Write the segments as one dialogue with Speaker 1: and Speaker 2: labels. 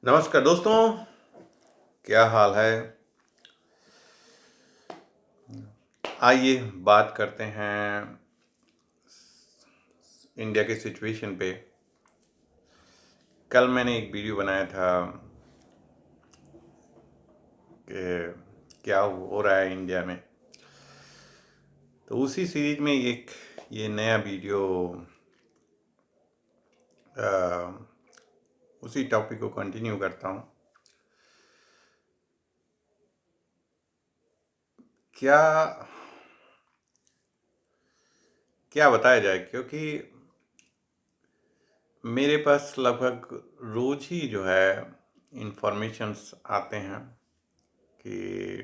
Speaker 1: नमस्कार दोस्तों, क्या हाल है? आइए बात करते हैं इंडिया के सिचुएशन पे। कल मैंने एक वीडियो बनाया था कि क्या हो रहा है इंडिया में। तो उसी सीरीज में ये नया वीडियो उसी टॉपिक को कंटिन्यू करता हूँ। क्या क्या बताया जाए, क्योंकि मेरे पास लगभग रोज ही जो है इंफॉर्मेशंस आते हैं कि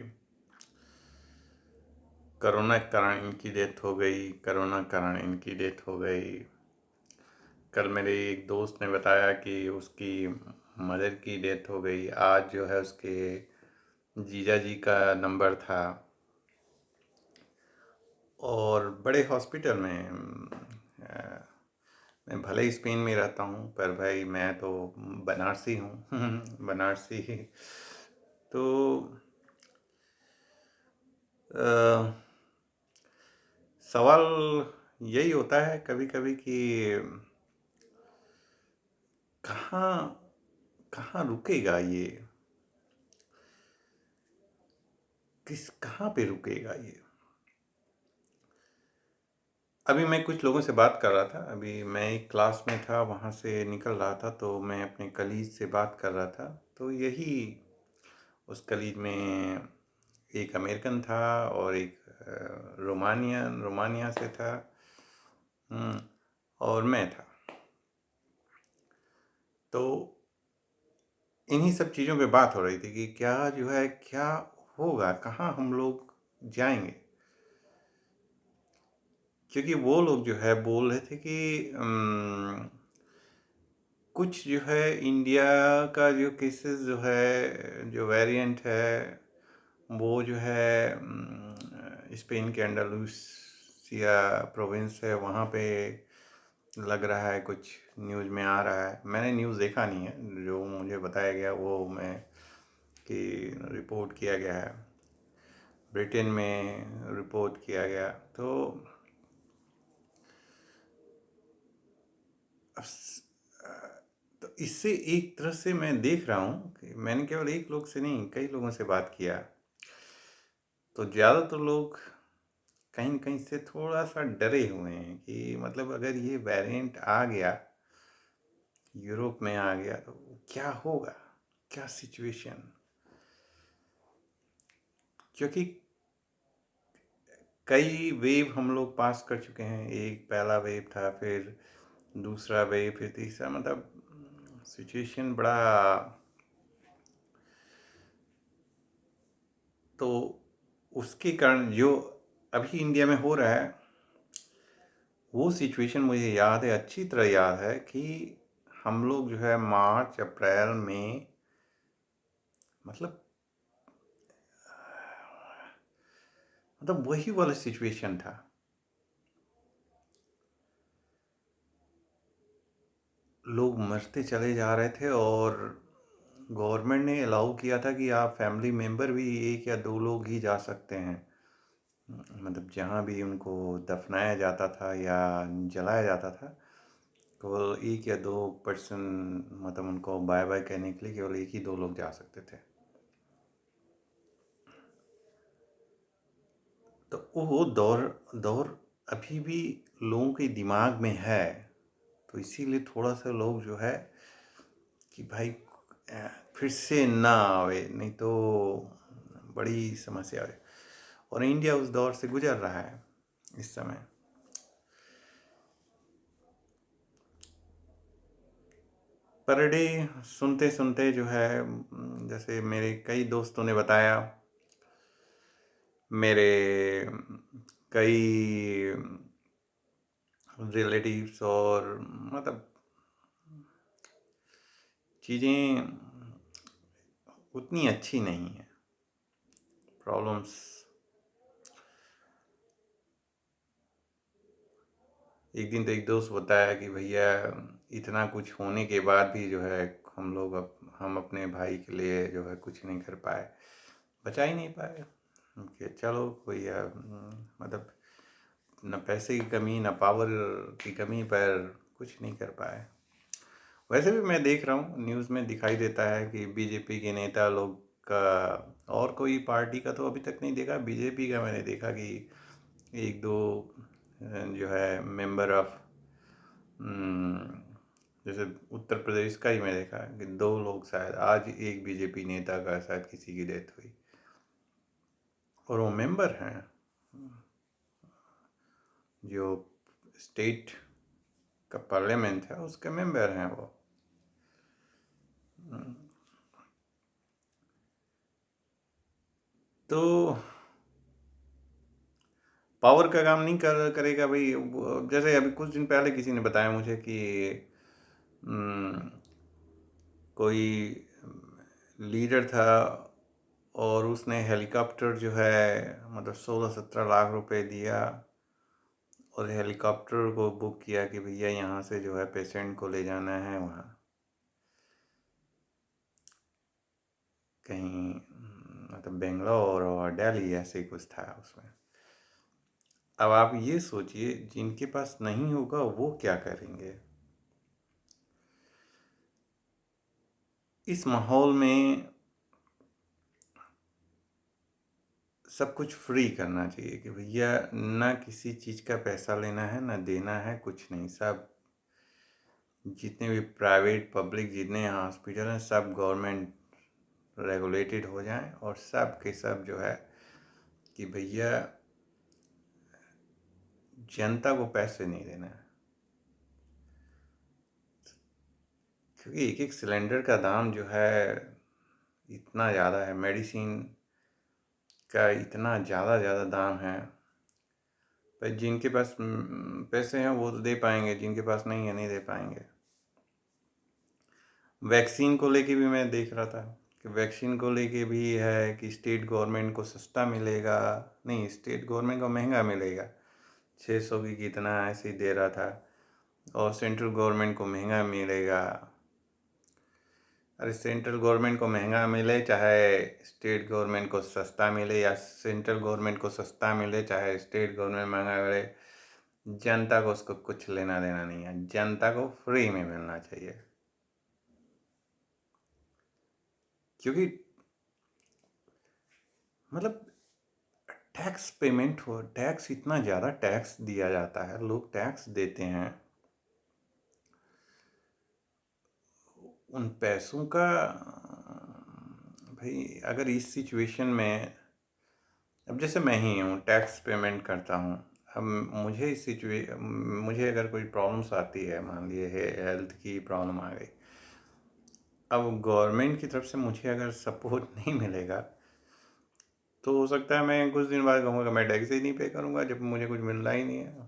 Speaker 1: कोरोना के कारण इनकी डेथ हो गई, कोरोना के कारण इनकी डेथ हो गई। कल मेरे एक दोस्त ने बताया कि उसकी मदर की डेथ हो गई। आज जो है उसके जीजा जी का नंबर था और बड़े हॉस्पिटल में। मैं भले ही स्पेन में रहता हूँ, पर भाई मैं तो बनारसी हूँ बनारसी। तो अ, सवाल यही होता है कभी कभी कि कहाँ कहाँ रुकेगा ये, कहाँ पे रुकेगा ये। अभी मैं कुछ लोगों से बात कर रहा था। अभी मैं एक क्लास में था, वहाँ से निकल रहा था, तो मैं अपने कलीग से बात कर रहा था। तो यही उस कलीग में एक अमेरिकन था और एक रोमानिया से था। और मैं था। तो इन्हीं सब चीज़ों पे बात हो रही थी कि क्या जो है, क्या होगा, कहाँ हम लोग जाएंगे। क्योंकि वो लोग जो है बोल रहे थे कि कुछ जो है इंडिया का जो केसेस जो है, जो वेरिएंट है, वो जो है स्पेन के अंडालूसिया प्रोविंस है, वहाँ पे लग रहा है, कुछ न्यूज़ में आ रहा है। मैंने न्यूज़ देखा नहीं है, जो मुझे बताया गया वो मैं कि रिपोर्ट किया गया है, ब्रिटेन में रिपोर्ट किया गया। तो तो इससे एक तरह से मैं देख रहा हूँ कि मैंने केवल एक लोग से नहीं, कई लोगों से बात किया। तो ज़्यादातर लोग कहीं न कहीं से थोड़ा सा डरे हुए हैं कि मतलब अगर ये वेरिएंट आ गया, यूरोप में आ गया, तो क्या होगा, क्या सिचुएशन। क्योंकि कई वेव हम लोग पास कर चुके हैं। एक पहला वेव था, फिर दूसरा वेव, फिर तीसरा। मतलब सिचुएशन बड़ा। तो उसके कारण जो अभी इंडिया में हो रहा है, वो सिचुएशन मुझे याद है, अच्छी तरह याद है कि हम लोग जो है मार्च अप्रैल में, मतलब वही वाला सिचुएशन था। लोग मरते चले जा रहे थे और गवर्नमेंट ने अलाउ किया था कि आप फैमिली मेंबर भी एक या दो लोग ही जा सकते हैं। मतलब जहाँ भी उनको दफनाया जाता था या जलाया जाता था, केवल एक या दो पर्सन, मतलब उनको बाय बाय कहने के लिए केवल एक ही दो लोग जा सकते थे। तो वो दौर दौर अभी भी लोगों के दिमाग में है। तो इसीलिए थोड़ा सा लोग जो है कि भाई फिर से ना आवे, नहीं तो बड़ी समस्या है। और इंडिया उस दौर से गुजर रहा है इस समय। पर डे सुनते सुनते जो है, जैसे मेरे कई दोस्तों ने बताया, मेरे कई रिलेटिव्स, और मतलब चीज़ें उतनी अच्छी नहीं है, प्रॉब्लम्स। एक दिन तो एक दोस्त बताया कि भैया, इतना कुछ होने के बाद भी जो है हम अपने भाई के लिए जो है कुछ नहीं कर पाए, बचा ही नहीं पाए कि चलो कोई मतलब न पैसे की कमी न पावर की कमी पर कुछ नहीं कर पाए। वैसे भी मैं देख रहा हूँ न्यूज़ में दिखाई देता है कि बीजेपी के नेता लोग का, और कोई पार्टी का तो अभी तक नहीं देखा, बीजेपी का मैंने देखा कि एक दो जो है मेंबर ऑफ, जैसे उत्तर प्रदेश का ही मैं देखा कि दो लोग, शायद आज एक बीजेपी नेता का शायद किसी की डेथ हुई, और वो मेंबर हैं, जो स्टेट का पार्लियामेंट है उसके मेंबर हैं वो। तो पावर का काम नहीं करेगा भाई। जैसे अभी कुछ दिन पहले किसी ने बताया मुझे कि कोई लीडर था और उसने हेलीकॉप्टर जो है मतलब 16-17 लाख रुपए दिया और हेलीकॉप्टर को बुक किया कि भैया यहाँ से जो है पेशेंट को ले जाना है वहाँ कहीं, मतलब बेंगलोर और दिल्ली ऐसे ही कुछ था उसमें। अब आप ये सोचिए जिनके पास नहीं होगा वो क्या करेंगे इस माहौल में। सब कुछ फ्री करना चाहिए कि भैया ना किसी चीज़ का पैसा लेना है ना देना है, कुछ नहीं। सब जितने भी प्राइवेट पब्लिक जितने हॉस्पिटल हैं सब गवर्नमेंट रेगुलेटेड हो जाएं और सब के सब जो है कि भैया जनता को पैसे नहीं देना है। क्योंकि एक एक सिलेंडर का दाम जो है इतना ज़्यादा है, मेडिसिन का इतना ज़्यादा दाम है। पर जिनके पास पैसे हैं वो तो दे पाएंगे, जिनके पास नहीं है नहीं दे पाएंगे। वैक्सीन को लेके भी मैं देख रहा था कि वैक्सीन को लेके भी है कि स्टेट गवर्नमेंट को सस्ता मिलेगा, नहीं स्टेट गवर्नमेंट को महंगा मिलेगा, 600 की कितना ऐसे ही दे रहा था, और सेंट्रल गवर्नमेंट को महंगा मिलेगा। अरे सेंट्रल गवर्नमेंट को महंगा मिले चाहे स्टेट गवर्नमेंट को सस्ता मिले, या सेंट्रल गवर्नमेंट को सस्ता मिले चाहे स्टेट गवर्नमेंट महंगा मिले, जनता को उसको कुछ लेना देना नहीं है। जनता को फ्री में मिलना चाहिए। क्योंकि मतलब टैक्स पेमेंट हो, टैक्स इतना ज़्यादा टैक्स दिया जाता है, लोग टैक्स देते हैं, उन पैसों का भाई अगर इस सिचुएशन में, अब जैसे मैं ही हूँ टैक्स पेमेंट करता हूँ, अब मुझे मुझे अगर कोई प्रॉब्लम्स आती है, मान लिए हेल्थ की प्रॉब्लम आ गई, अब गवर्नमेंट की तरफ से मुझे अगर सपोर्ट नहीं मिलेगा तो हो सकता है मैं कुछ दिन बाद कहूँगा मैं टैक्स ही नहीं पे करूँगा जब मुझे कुछ मिल रहा ही नहीं है।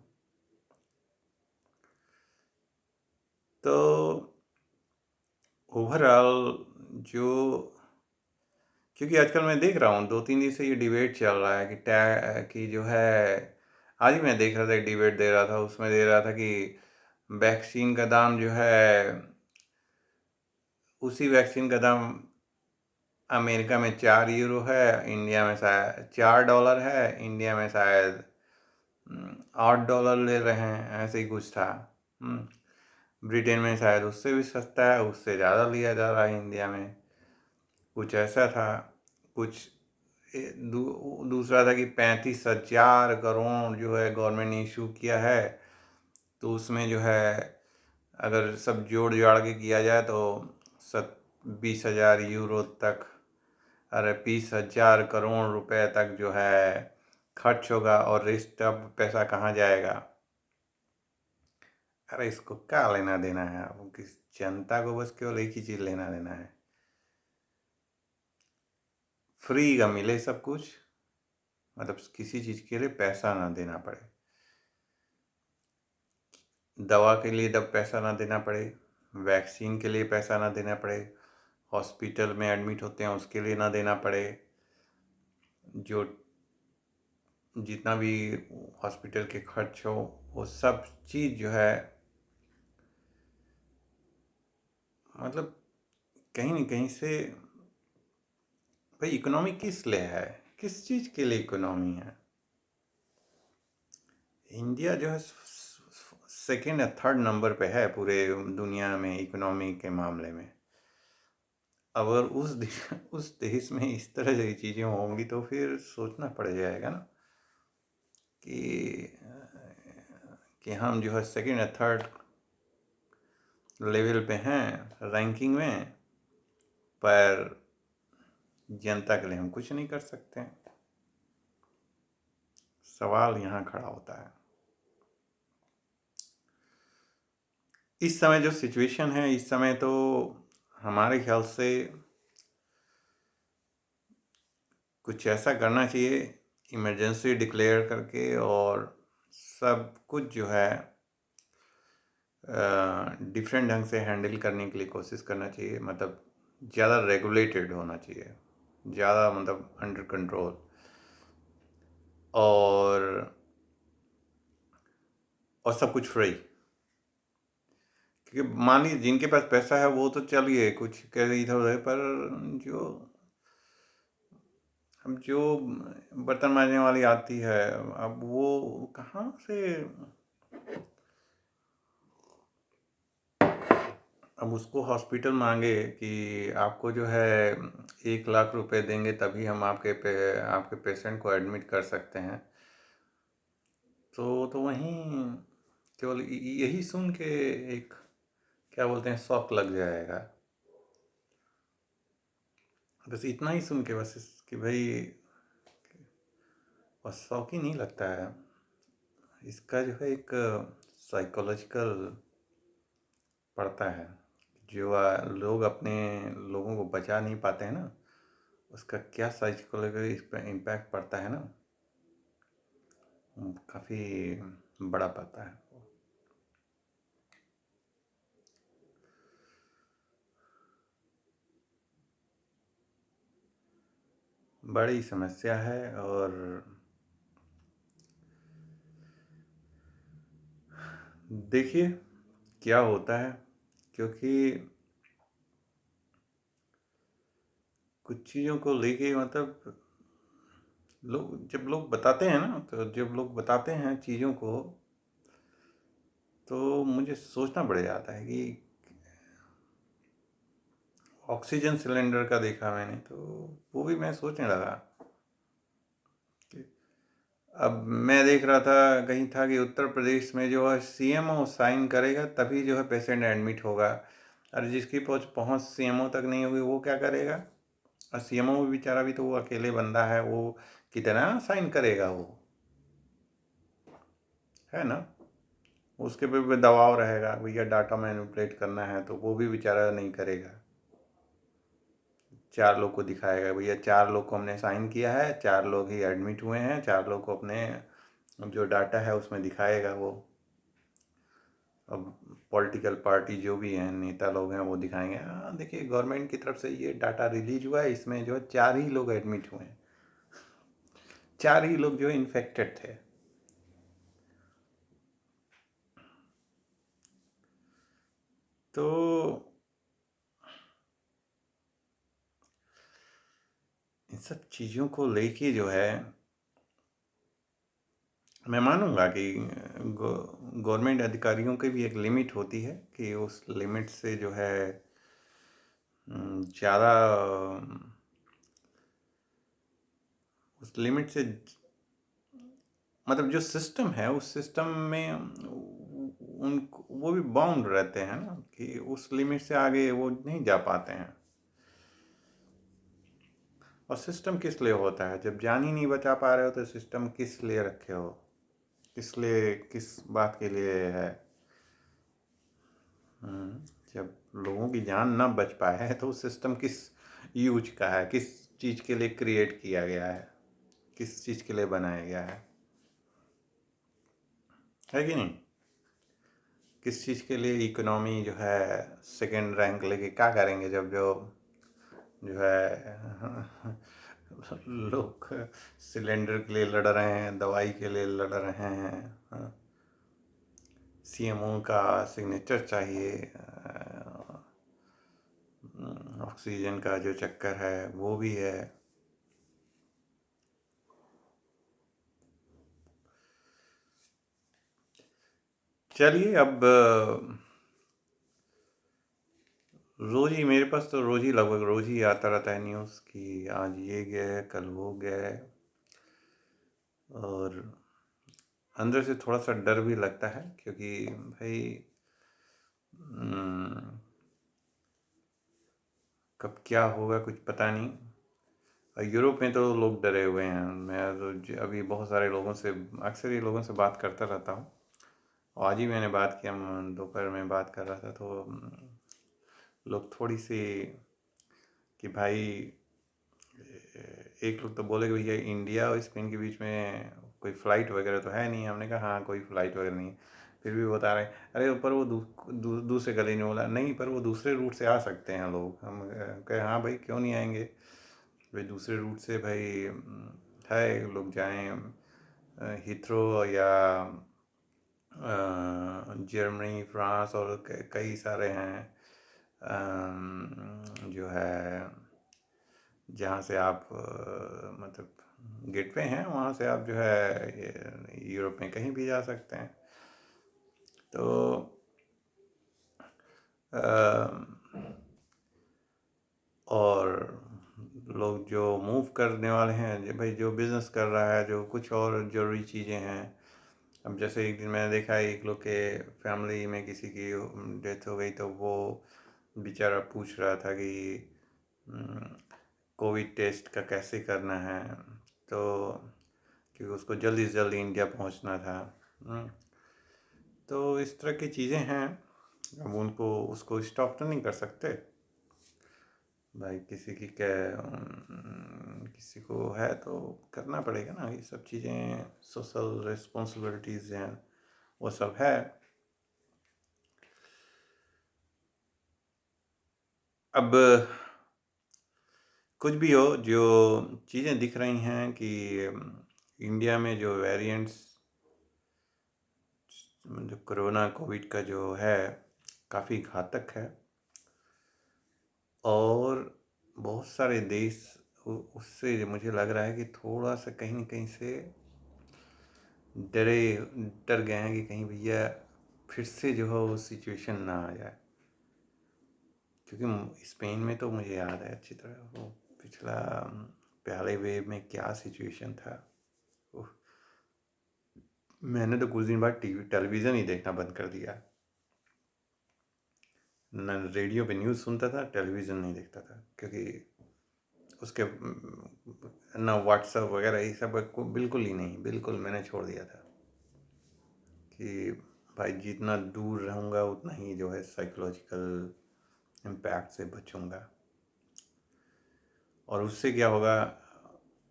Speaker 1: तो ओवरऑल जो, क्योंकि आजकल मैं देख रहा हूँ 2-3 दिन से ये डिबेट चल रहा है कि जो है, आज ही मैं देख रहा था डिबेट दे रहा था, उसमें दे रहा था कि वैक्सीन का दाम जो है, उसी वैक्सीन का दाम अमेरिका में 4 यूरो है, इंडिया में शायद $4 है, इंडिया में शायद $8 ले रहे हैं, ऐसे ही कुछ था। ब्रिटेन में शायद उससे भी सस्ता है, उससे ज़्यादा लिया जा रहा है इंडिया में, कुछ ऐसा था। कुछ दूसरा था कि 35,000 करोड़ जो है गवर्नमेंट ने इशू किया है, तो उसमें जो है अगर सब जोड़ जाड़ के किया जाए तो 20,000 यूरो तक, अरे 20,000 करोड़ रुपए तक जो है खर्च होगा, और रेस्ट अब पैसा कहाँ जाएगा। अरे इसको क्या लेना देना है, अब किस जनता को बस केवल एक ही चीज़ लेना देना है, फ्री का मिले सब कुछ, मतलब किसी चीज़ के लिए पैसा ना देना पड़े, दवा के लिए जब पैसा ना देना पड़े, वैक्सीन के लिए पैसा ना देना पड़े, हॉस्पिटल में एडमिट होते हैं उसके लिए ना देना पड़े, जो जितना भी हॉस्पिटल के खर्च हो वो सब चीज़ जो है, मतलब कहीं न कहीं से भाई इकोनॉमी किस लिए है? किस चीज़ के लिए इकोनॉमी है? इंडिया जो है सेकंड या थर्ड नंबर पे है पूरे दुनिया में इकोनॉमी के मामले में। अगर उस देश में इस तरह की चीज़ें होंगी तो फिर सोचना पड़ जाएगा ना कि हम जो है सेकंड या थर्ड लेवल पे हैं रैंकिंग में, पर जनता के लिए हम कुछ नहीं कर सकते हैं। सवाल यहाँ खड़ा होता है। इस समय जो सिचुएशन है, इस समय तो हमारे ख्याल से कुछ ऐसा करना चाहिए इमरजेंसी डिक्लेयर करके, और सब कुछ जो है डिफरेंट ढंग से हैंडल करने के लिए कोशिश करना चाहिए। मतलब ज़्यादा रेगुलेटेड होना चाहिए, ज़्यादा मतलब अंडर कंट्रोल, और सब कुछ फ्री। क्योंकि मान लीजिए जिनके पास पैसा है वो तो चलिए कुछ कह इधर उधर, पर जो अब जो बर्तन मांजने वाली आती है, अब वो कहाँ से, अब उसको हॉस्पिटल मांगे कि आपको जो है 1 लाख रुपए देंगे तभी हम आपके पेशेंट को एडमिट कर सकते हैं, तो वहीं केवल यही सुन के एक क्या बोलते हैं शौक लग जाएगा। बस इतना ही सुन के बस कि भाई बस शौक ही नहीं लगता है। इसका जो है एक साइकोलॉजिकल पड़ता है, जो लोग अपने लोगों को बचा नहीं पाते हैं ना, उसका क्या साइकोलॉजिकल इस पर इम्पैक्ट पड़ता है ना, काफ़ी बड़ा पड़ता है। बड़ी समस्या है। और देखिए क्या होता है, क्योंकि कुछ चीज़ों को लेके मतलब लोग बताते हैं ना, तो जब लोग बताते हैं चीज़ों को तो मुझे सोचना पड़ जाता है कि ऑक्सीजन सिलेंडर का देखा मैंने, तो वो भी मैं सोचने लगा कि अब मैं देख रहा था कहीं था कि उत्तर प्रदेश में जो है सीएमओ साइन करेगा तभी जो है पेशेंट एडमिट होगा, और जिसकी पहुंच सीएमओ तक नहीं होगी वो क्या करेगा? और सीएमओ भी बेचारा भी तो वो अकेले बंदा है, वो कितना साइन करेगा वो, है ना? उसके पे भी दबाव रहेगा, भैया डाटा मैनिपुलेट करना है, तो वो भी बेचारा नहीं करेगा। 4 लोग को दिखाएगा, भैया 4 लोग को हमने साइन किया है, 4 लोग ही एडमिट हुए हैं, 4 लोग को अपने जो डाटा है उसमें दिखाएगा वो। अब पॉलिटिकल पार्टी जो भी हैं, नेता लोग हैं, वो दिखाएंगे, हाँ देखिए गवर्नमेंट की तरफ से ये डाटा रिलीज हुआ है, इसमें जो है 4 ही लोग एडमिट हुए हैं, 4 ही लोग जो इन्फेक्टेड थे। तो इन सब चीज़ों को लेके जो है मैं मानूंगा कि गवर्नमेंट अधिकारियों की भी एक लिमिट होती है कि उस लिमिट से जो है ज़्यादा, उस लिमिट से मतलब जो सिस्टम है उस सिस्टम में उन वो भी बाउंड रहते हैं ना, कि उस लिमिट से आगे वो नहीं जा पाते हैं। और सिस्टम किस लिए होता है? जब जान ही नहीं बचा पा रहे हो तो सिस्टम किस लिए रखे हो, किस लिए, किस बात के लिए है? जब लोगों की जान ना बच पाए तो सिस्टम किस यूज का है, किस चीज़ के लिए क्रिएट किया गया है, किस चीज़ के लिए बनाया गया है कि नहीं? किस चीज़ के लिए इकोनॉमी जो है सेकंड रैंक लेके क्या करेंगे, जब जो है लोग सिलेंडर के लिए लड़ रहे हैं, दवाई के लिए लड़ रहे हैं, सीएमओ का सिग्नेचर चाहिए, ऑक्सीजन का जो चक्कर है वो भी है। चलिए अब रोज़ ही मेरे पास तो रोज़ ही लगभग रोज़ ही आता रहता है न्यूज़ कि आज ये गए, कल वो गए, और अंदर से थोड़ा-सा डर भी लगता है क्योंकि भाई कब क्या होगा कुछ पता नहीं। और यूरोप में तो लोग डरे हुए हैं। मैं तो अभी बहुत सारे लोगों से, अक्सर ही लोगों से बात करता रहता हूँ, और आज ही मैंने बात किया, दोपहर में बात कर रहा था तो लोग थोड़ी सी कि भाई, एक लोग तो बोले कि भैया इंडिया और स्पेन के बीच में कोई फ़्लाइट वगैरह तो है नहीं। हमने कहा हाँ, कोई फ़्लाइट वगैरह नहीं है। फिर भी बता रहे हैं अरे पर वो दूसरे गली ने बोला नहीं, पर वो दूसरे रूट से आ सकते हैं लोग। हम कहे हाँ भाई, क्यों नहीं आएंगे भाई, दूसरे रूट से भाई है, लोग जाएं हीथ्रो या जर्मनी, फ्रांस, और कई सारे हैं जो है जहाँ से आप मतलब गेटवे हैं, वहाँ से आप जो है यूरोप में कहीं भी जा सकते हैं। तो और लोग जो मूव करने वाले हैं, जो भाई जो बिज़नेस कर रहा है, जो कुछ और ज़रूरी चीज़ें हैं। अब जैसे एक दिन मैंने देखा एक लोग के फैमिली में किसी की डेथ हो गई, तो वो बेचारा पूछ रहा था कि कोविड टेस्ट का कैसे करना है, तो क्योंकि उसको जल्दी से जल्दी इंडिया पहुंचना था। तो इस तरह की चीज़ें हैं। अब उनको उसको स्टॉप तो नहीं कर सकते भाई, किसी की क्या किसी को है तो करना पड़ेगा ना, ये सब चीज़ें सोशल रिस्पॉन्सिबिलिटीज़ हैं, वो सब है। अब कुछ भी हो, जो चीज़ें दिख रही हैं कि इंडिया में जो वेरिएंट्स, जो कोरोना कोविड का जो है काफ़ी घातक है, और बहुत सारे देश उससे मुझे लग रहा है कि थोड़ा सा कहीं न कहीं से डर गए हैं कि कहीं भैया फिर से जो है वो सिचुएशन ना आ जाए। क्योंकि स्पेन में तो मुझे याद है अच्छी तरह, वो पिछला पहले वेव में क्या सिचुएशन था। मैंने तो कुछ दिन बाद टेलीविज़न ही देखना बंद कर दिया। न रेडियो पे न्यूज़ सुनता था, टेलीविज़न नहीं देखता था, क्योंकि उसके ना व्हाट्सएप वगैरह ये सब को बिल्कुल ही नहीं, बिल्कुल मैंने छोड़ दिया था कि भाई जितना दूर रहूँगा उतना ही जो है साइकोलॉजिकल इम्पैक्ट से बचूँगा। और उससे क्या होगा,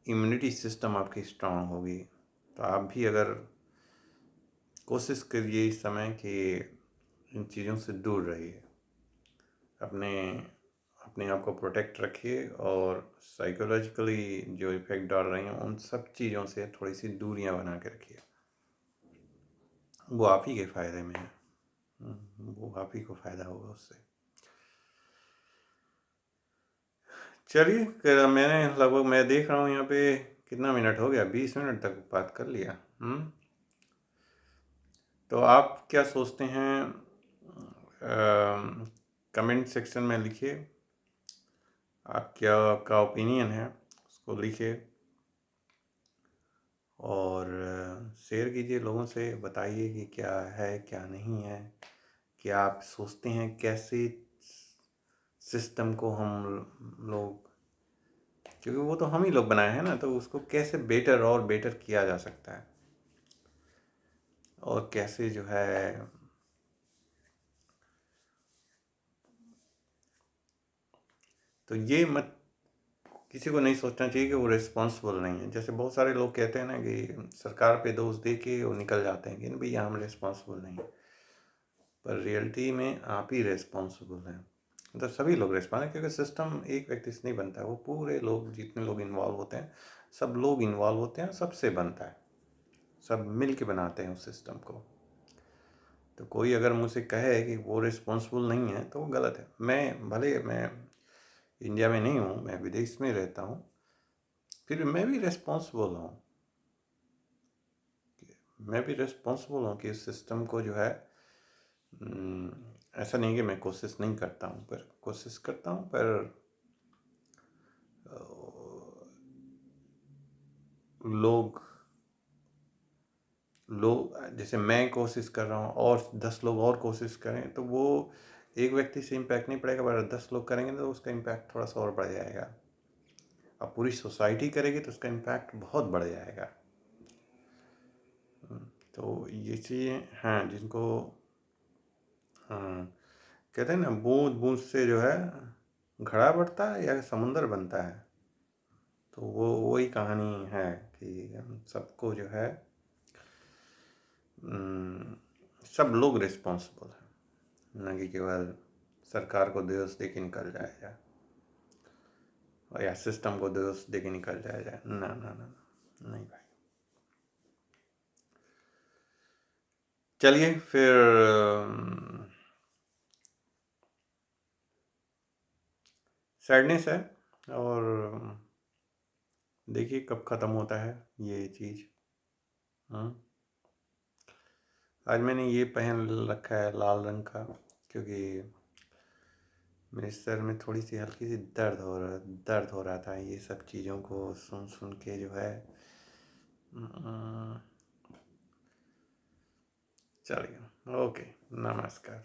Speaker 1: इम्यूनिटी सिस्टम आपकी स्ट्रांग होगी। तो आप भी अगर कोशिश करिए इस समय कि इन चीज़ों से दूर रहिए, अपने अपने आप को प्रोटेक्ट रखिए, और साइकोलॉजिकली जो इफ़ेक्ट डाल रही हैं उन सब चीज़ों से थोड़ी सी दूरियां बना के रखिए। वो आप ही के फ़ायदे में है, वो आप ही को फ़ायदा होगा उससे। चलिए, मैंने लगभग, मैं देख रहा हूँ यहाँ पे कितना मिनट हो गया, 20 मिनट तक बात कर लिया। तो आप क्या सोचते हैं, कमेंट सेक्शन में लिखिए, आप क्या, आपका ओपिनियन है उसको लिखिए, और शेयर कीजिए लोगों से, बताइए कि क्या है क्या नहीं है, क्या आप सोचते हैं कैसे सिस्टम को हम लोग, क्योंकि वो तो हम ही लोग बनाए हैं ना, तो उसको कैसे बेटर और बेटर किया जा सकता है, और कैसे जो है तो ये मत किसी को नहीं सोचना चाहिए कि वो रिस्पॉन्सिबल नहीं है। जैसे बहुत सारे लोग कहते हैं ना कि सरकार पे दोष दे के वो निकल जाते हैं कि भैया हम रिस्पॉन्सिबल नहीं, पर रियलिटी में आप ही रिस्पॉन्सिबल हैं। मतलब सभी लोग रिस्पॉन्सिबल, क्योंकि सिस्टम एक व्यक्ति से नहीं बनता है, वो पूरे लोग, जितने लोग इन्वॉल्व होते हैं, सब लोग इन्वॉल्व होते हैं, सबसे बनता है, सब मिल के बनाते हैं उस सिस्टम को। तो कोई अगर मुझसे कहे कि वो रिस्पॉन्सिबल नहीं है तो वो गलत है। मैं इंडिया में नहीं हूँ, मैं विदेश में रहता हूँ, फिर मैं भी रिस्पॉन्सिबल हूँ। मैं भी रिस्पॉन्सिबल हूँ कि इस सिस्टम को जो है ऐसा नहीं कि मैं कोशिश नहीं करता हूँ, पर कोशिश करता हूँ, पर लोग लोग जैसे मैं कोशिश कर रहा हूँ और 10 लोग और कोशिश करें तो वो एक व्यक्ति से इम्पैक्ट नहीं पड़ेगा, पर 10 लोग करेंगे तो उसका इम्पैक्ट थोड़ा सा और बढ़ जाएगा। अब पूरी सोसाइटी करेगी तो उसका इम्पैक्ट बहुत बढ़ जाएगा। तो ये चीज़ें हैं जिनको हाँ, कहते हैं ना, बूंद बूंद से जो है घड़ा बढ़ता है या समुंदर बनता है। तो वो वही कहानी है कि हम सबको जो है सब लोग रिस्पॉन्सिबल हैं, न कि केवल सरकार को दोष दे के निकल जाएगा या सिस्टम को दोष दे के निकल जाएगा। ना ना ना ना, नहीं भाई। चलिए फिर सैडनेस है, और देखिए कब ख़त्म होता है ये चीज़। आज मैंने ये पहन रखा है लाल रंग का, क्योंकि मेरे सर में थोड़ी सी हल्की सी दर्द हो रहा था ये सब चीज़ों को सुन सुन के जो है। चलिए, ओके, नमस्कार।